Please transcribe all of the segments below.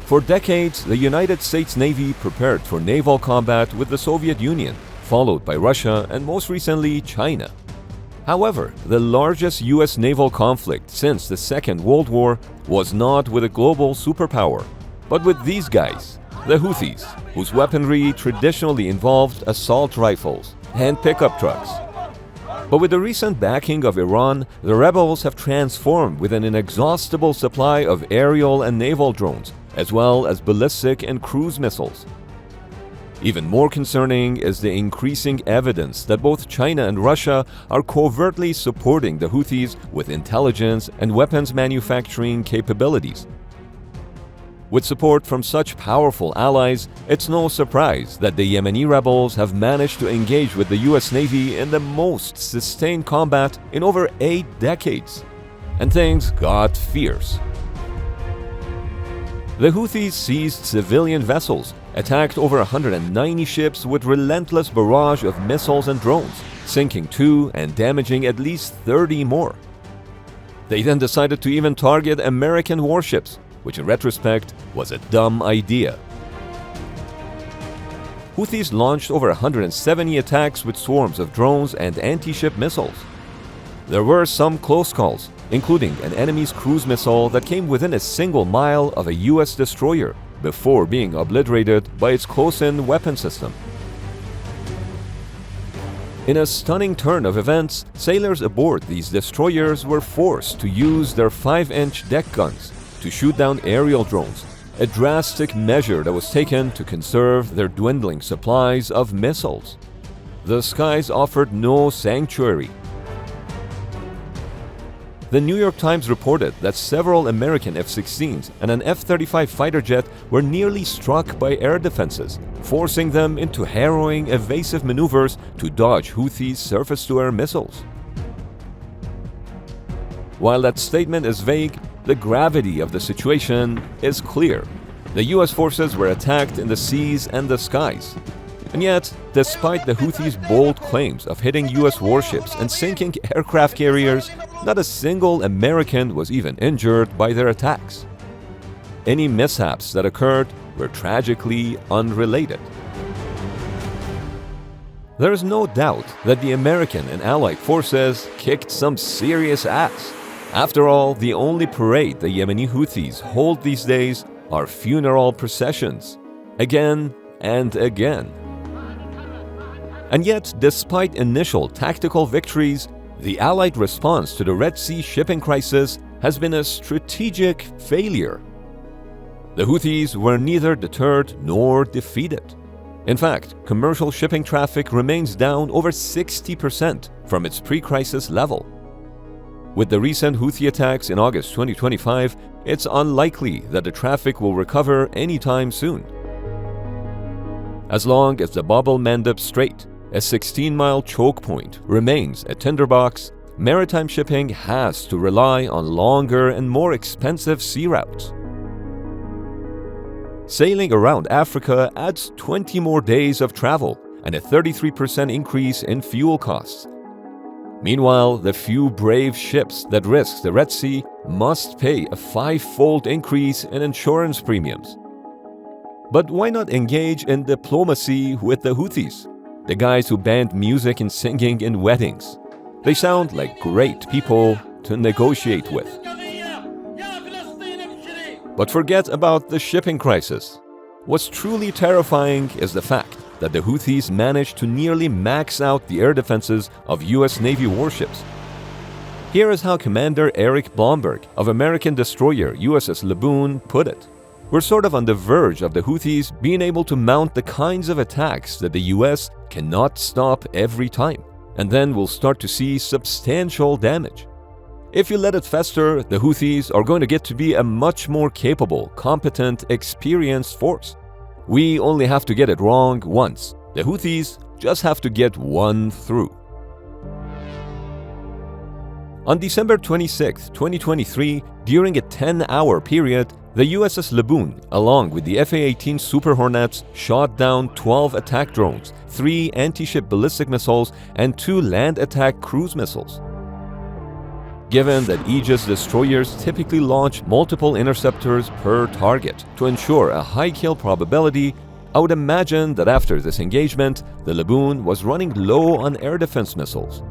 For decades, the United States Navy prepared for naval combat with the Soviet Union, followed by Russia and most recently China. However, the largest US naval conflict since the Second World War was not with a global superpower, but with these guys, the Houthis, whose weaponry traditionally involved assault rifles and pickup trucks. But with the recent backing of Iran, the rebels have transformed with an inexhaustible supply of aerial and naval drones, as well as ballistic and cruise missiles. Even more concerning is the increasing evidence that both China and Russia are covertly supporting the Houthis with intelligence and weapons manufacturing capabilities. With support from such powerful allies, it's no surprise that the Yemeni rebels have managed to engage with the US Navy in the most sustained combat in over 8 decades. And things got fierce. The Houthis seized civilian vessels, attacked over 190 ships with relentless barrage of missiles and drones, sinking 2 and damaging at least 30 more. They then decided to even target American warships, which in retrospect was a dumb idea. Houthis launched over 170 attacks with swarms of drones and anti-ship missiles. There were some close calls, including an enemy's cruise missile that came within a single mile of a US destroyer before being obliterated by its close-in weapon system. In a stunning turn of events, sailors aboard these destroyers were forced to use their 5-inch deck guns to shoot down aerial drones, a drastic measure that was taken to conserve their dwindling supplies of missiles. The skies offered no sanctuary. The New York Times reported that several American F-16s and an F-35 fighter jet were nearly struck by air defenses, forcing them into harrowing evasive maneuvers to dodge Houthis' surface-to-air missiles. While that statement is vague, the gravity of the situation is clear. The US forces were attacked in the seas and the skies. And yet, despite the Houthis' bold claims of hitting US warships and sinking aircraft carriers, not a single American was even injured by their attacks. Any mishaps that occurred were tragically unrelated. There is no doubt that the American and Allied forces kicked some serious ass. After all, the only parade the Yemeni Houthis hold these days are funeral processions, again and again. And yet, despite initial tactical victories, the Allied response to the Red Sea shipping crisis has been a strategic failure. The Houthis were neither deterred nor defeated. In fact, commercial shipping traffic remains down over 60% from its pre-crisis level. With the recent Houthi attacks in August 2025, it's unlikely that the traffic will recover anytime soon. As long as the Bab el-Mandeb Strait, a 16-mile choke point, remains a tinderbox, maritime shipping has to rely on longer and more expensive sea routes. Sailing around Africa adds 20 more days of travel and a 33% increase in fuel costs. Meanwhile, the few brave ships that risk the Red Sea must pay a 5-fold increase in insurance premiums. But why not engage in diplomacy with the Houthis, the guys who banned music and singing in weddings? They sound like great people to negotiate with. But forget about the shipping crisis. What's truly terrifying is the fact that the Houthis managed to nearly max out the air defenses of US Navy warships. Here is how Commander Eric Blomberg of American destroyer USS Laboon put it. We're sort of on the verge of the Houthis being able to mount the kinds of attacks that the US cannot stop every time, and then we'll start to see substantial damage. If you let it fester, the Houthis are going to get to be a much more capable, competent, experienced force. We only have to get it wrong once. The Houthis just have to get one through. On December 26, 2023, during a 10-hour period, the USS Laboon, along with the F-A-18 Super Hornets, shot down 12 attack drones, 3 anti-ship ballistic missiles, and 2 land attack cruise missiles. Given that Aegis destroyers typically launch multiple interceptors per target to ensure a high kill probability, I would imagine that after this engagement, the Laboon was running low on air defense missiles.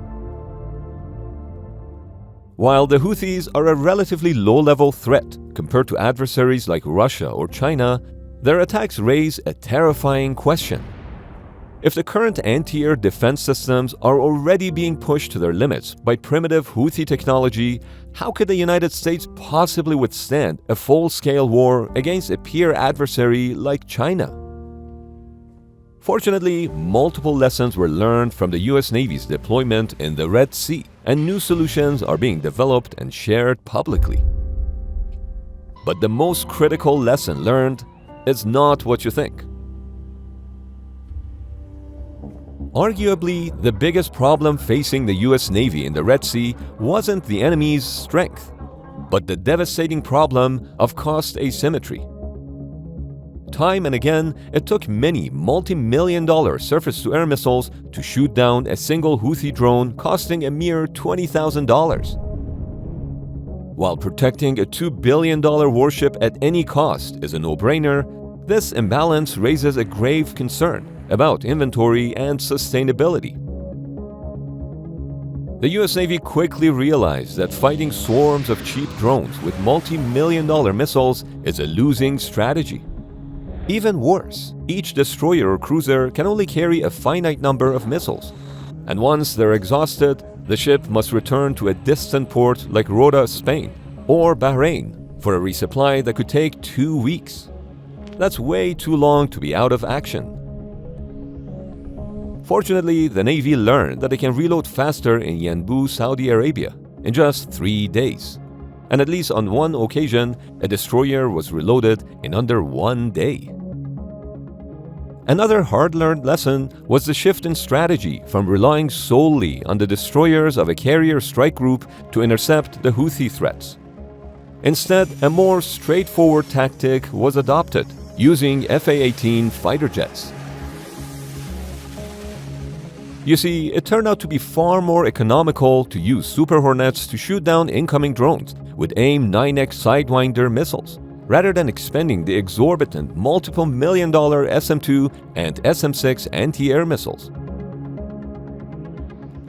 While the Houthis are a relatively low-level threat compared to adversaries like Russia or China, their attacks raise a terrifying question. If the current anti-air defense systems are already being pushed to their limits by primitive Houthi technology, how could the United States possibly withstand a full-scale war against a peer adversary like China? Fortunately, multiple lessons were learned from the US Navy's deployment in the Red Sea, and new solutions are being developed and shared publicly. But the most critical lesson learned is not what you think. Arguably, the biggest problem facing the US Navy in the Red Sea wasn't the enemy's strength, but the devastating problem of cost asymmetry. Time and again, it took many multi-million-dollar surface-to-air missiles to shoot down a single Houthi drone costing a mere $20,000. While protecting a $2 billion warship at any cost is a no-brainer, this imbalance raises a grave concern about inventory and sustainability. The US Navy quickly realized that fighting swarms of cheap drones with multi-million-dollar missiles is a losing strategy. Even worse, each destroyer or cruiser can only carry a finite number of missiles, and once they're exhausted, the ship must return to a distant port like Rota, Spain, or Bahrain for a resupply that could take 2 weeks. That's way too long to be out of action. Fortunately, the Navy learned that they can reload faster in Yanbu, Saudi Arabia, in just 3 days. And at least on one occasion, a destroyer was reloaded in under 1 day. Another hard-learned lesson was the shift in strategy from relying solely on the destroyers of a carrier strike group to intercept the Houthi threats. Instead, a more straightforward tactic was adopted, using Fa-18 fighter jets. You see, it turned out to be far more economical to use Super Hornets to shoot down incoming drones with AIM 9X Sidewinder missiles, rather than expending the exorbitant multiple million-dollar SM-2 and SM-6 anti-air missiles.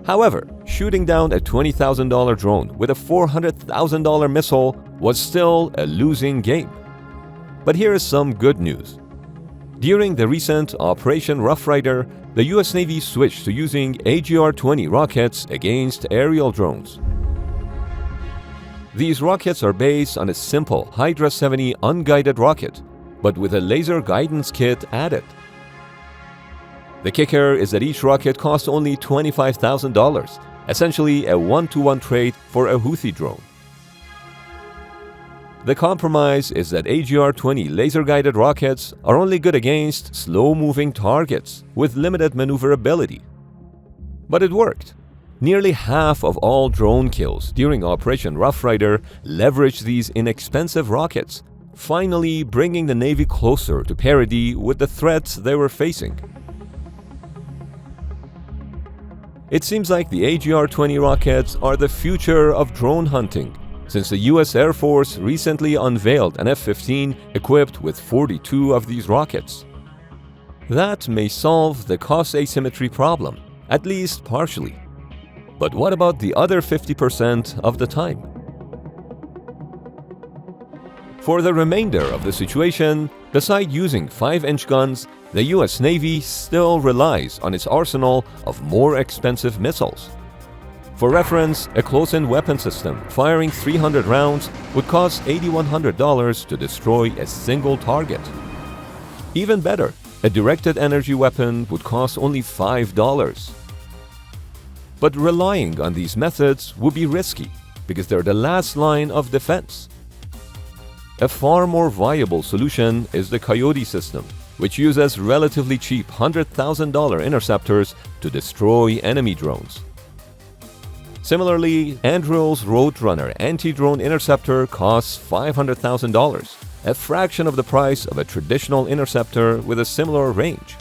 However, shooting down a $20,000 drone with a $400,000 missile was still a losing game. But here is some good news. During the recent Operation Rough Rider, the US Navy switched to using AGR-20 rockets against aerial drones. These rockets are based on a simple Hydra 70 unguided rocket, but with a laser guidance kit added. The kicker is that each rocket costs only $25,000, essentially a one-to-one trade for a Houthi drone. The compromise is that AGR-20 laser-guided rockets are only good against slow-moving targets with limited maneuverability. But it worked. Nearly half of all drone kills during Operation Rough Rider leveraged these inexpensive rockets, finally bringing the Navy closer to parity with the threats they were facing. It seems like the AGR-20 rockets are the future of drone hunting, since the US Air Force recently unveiled an F-15 equipped with 42 of these rockets. That may solve the cost asymmetry problem, at least partially. But what about the other 50% of the time? For the remainder of the situation, beside using 5-inch guns, the US Navy still relies on its arsenal of more expensive missiles. For reference, a close-in weapon system firing 300 rounds would cost $8,100 to destroy a single target. Even better, a directed energy weapon would cost only $5. But relying on these methods would be risky because they're the last line of defense. A far more viable solution is the Coyote system, which uses relatively cheap $100,000 interceptors to destroy enemy drones. Similarly, Anduril's Roadrunner anti-drone interceptor costs $500,000, a fraction of the price of a traditional interceptor with a similar range.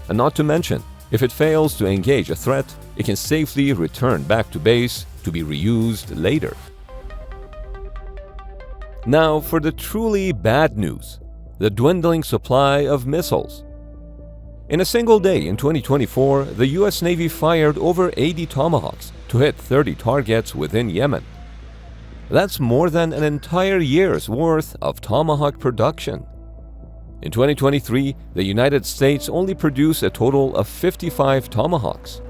And not to mention, if it fails to engage a threat, it can safely return back to base to be reused later. Now for the truly bad news: the dwindling supply of missiles. In a single day in 2024, the US Navy fired over 80 Tomahawks to hit 30 targets within Yemen. That's more than an entire year's worth of Tomahawk production. In 2023, the United States only produced a total of 55 Tomahawks.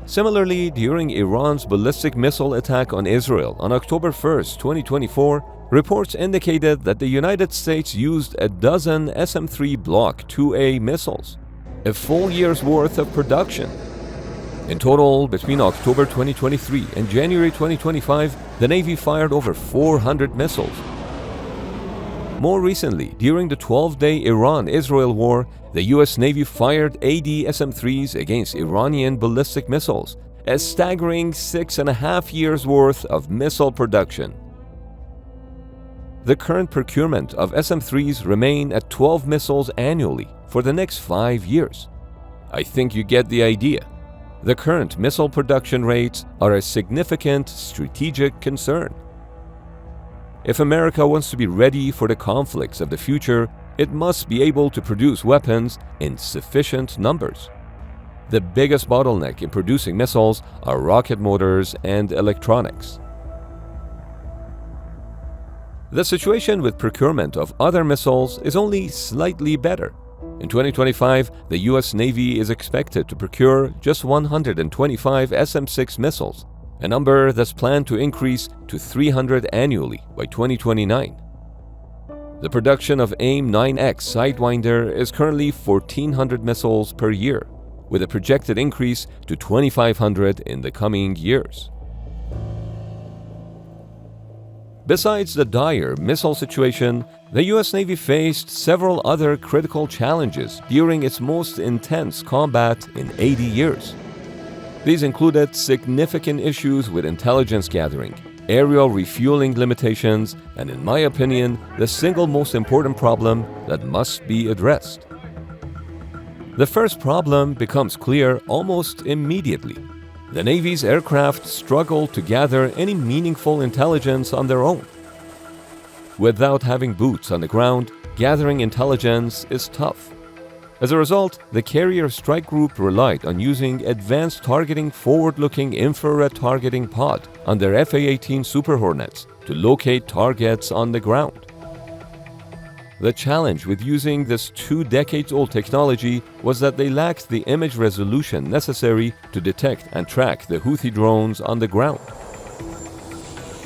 Similarly, during Iran's ballistic missile attack on Israel on October 1, 2024, reports indicated that the United States used a dozen SM-3 Block IIA missiles, a full year's worth of production. In total, between October 2023 and January 2025, the Navy fired over 400 missiles. More recently, during the 12-day Iran-Israel war, the US Navy fired 80 SM-3s against Iranian ballistic missiles, a staggering 6.5 years' worth of missile production. The current procurement of SM-3s remain at 12 missiles annually for the next 5 years. I think you get the idea. The current missile production rates are a significant strategic concern. If America wants to be ready for the conflicts of the future, it must be able to produce weapons in sufficient numbers. The biggest bottleneck in producing missiles are rocket motors and electronics. The situation with procurement of other missiles is only slightly better. In 2025, the US Navy is expected to procure just 125 SM-6 missiles, a number that's planned to increase to 300 annually by 2029. The production of AIM-9X Sidewinder is currently 1,400 missiles per year, with a projected increase to 2,500 in the coming years. Besides the dire missile situation, the US Navy faced several other critical challenges during its most intense combat in 80 years. These included significant issues with intelligence gathering, aerial refueling limitations, and in my opinion, the single most important problem that must be addressed. The first problem becomes clear almost immediately. The Navy's aircraft struggle to gather any meaningful intelligence on their own. Without having boots on the ground, gathering intelligence is tough. As a result, the carrier strike group relied on using advanced targeting forward-looking infrared targeting pod on their F/A-18 Super Hornets to locate targets on the ground. The challenge with using this 2 decades-old technology was that they lacked the image resolution necessary to detect and track the Houthi drones on the ground.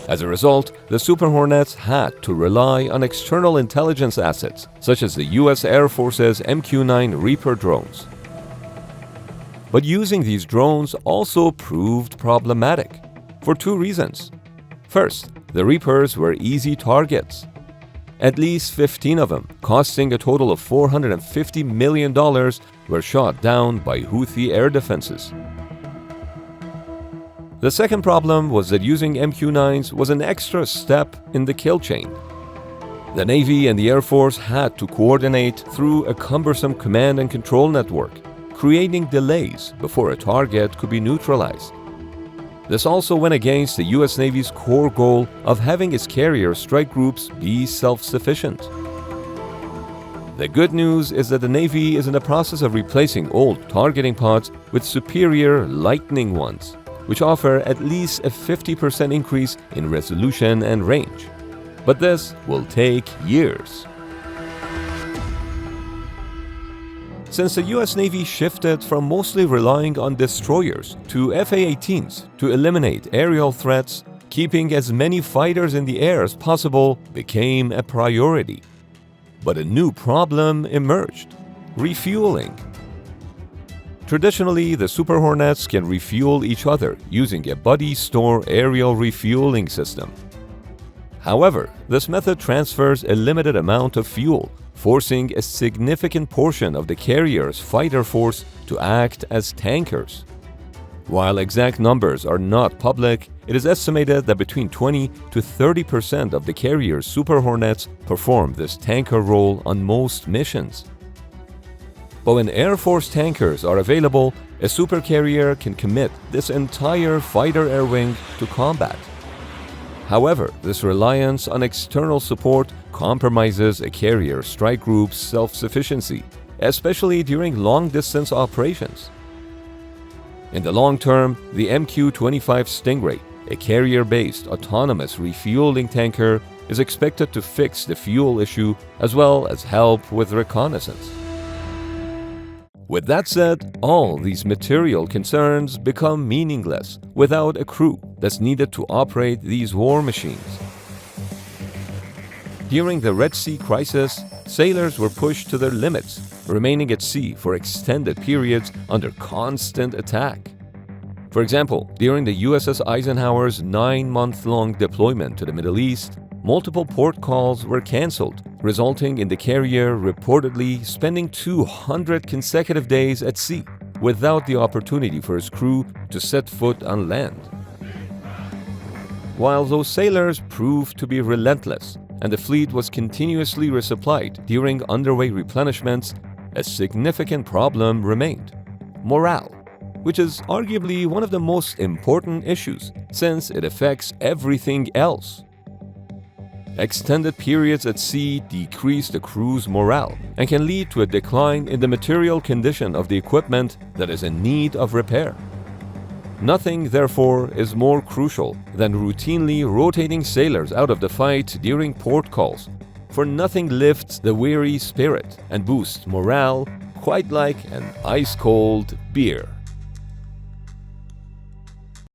As a result, the Super Hornets had to rely on external intelligence assets, such as the US Air Force's MQ-9 Reaper drones. But using these drones also proved problematic, for 2 reasons. First, the Reapers were easy targets. At least 15 of them, costing a total of $450 million, were shot down by Houthi air defenses. The second problem was that using MQ-9s was an extra step in the kill chain. The Navy and the Air Force had to coordinate through a cumbersome command and control network, creating delays before a target could be neutralized. This also went against the US Navy's core goal of having its carrier strike groups be self-sufficient. The good news is that the Navy is in the process of replacing old targeting pods with superior Lightning ones, which offer at least a 50% increase in resolution and range. But this will take years. Since the US Navy shifted from mostly relying on destroyers to F/A-18s to eliminate aerial threats, keeping as many fighters in the air as possible became a priority. But a new problem emerged: refueling. Traditionally, the Super Hornets can refuel each other using a buddy store aerial refueling system. However, this method transfers a limited amount of fuel, forcing a significant portion of the carrier's fighter force to act as tankers. While exact numbers are not public, it is estimated that between 20 to 30% of the carrier's Super Hornets perform this tanker role on most missions. But when Air Force tankers are available, a supercarrier can commit this entire fighter air wing to combat. However, this reliance on external support compromises a carrier strike group's self-sufficiency, especially during long-distance operations. In the long term, the MQ-25 Stingray, a carrier-based autonomous refueling tanker, is expected to fix the fuel issue as well as help with reconnaissance. With that said, all these material concerns become meaningless without a crew that's needed to operate these war machines. During the Red Sea crisis, sailors were pushed to their limits, remaining at sea for extended periods under constant attack. For example, during the USS Eisenhower's 9-month-long deployment to the Middle East, multiple port calls were cancelled, resulting in the carrier reportedly spending 200 consecutive days at sea without the opportunity for his crew to set foot on land. While those sailors proved to be relentless and the fleet was continuously resupplied during underway replenishments, a significant problem remained: morale, which is arguably one of the most important issues since it affects everything else. Extended periods at sea decrease the crew's morale and can lead to a decline in the material condition of the equipment that is in need of repair. Nothing, therefore, is more crucial than routinely rotating sailors out of the fight during port calls, for nothing lifts the weary spirit and boosts morale quite like an ice-cold beer.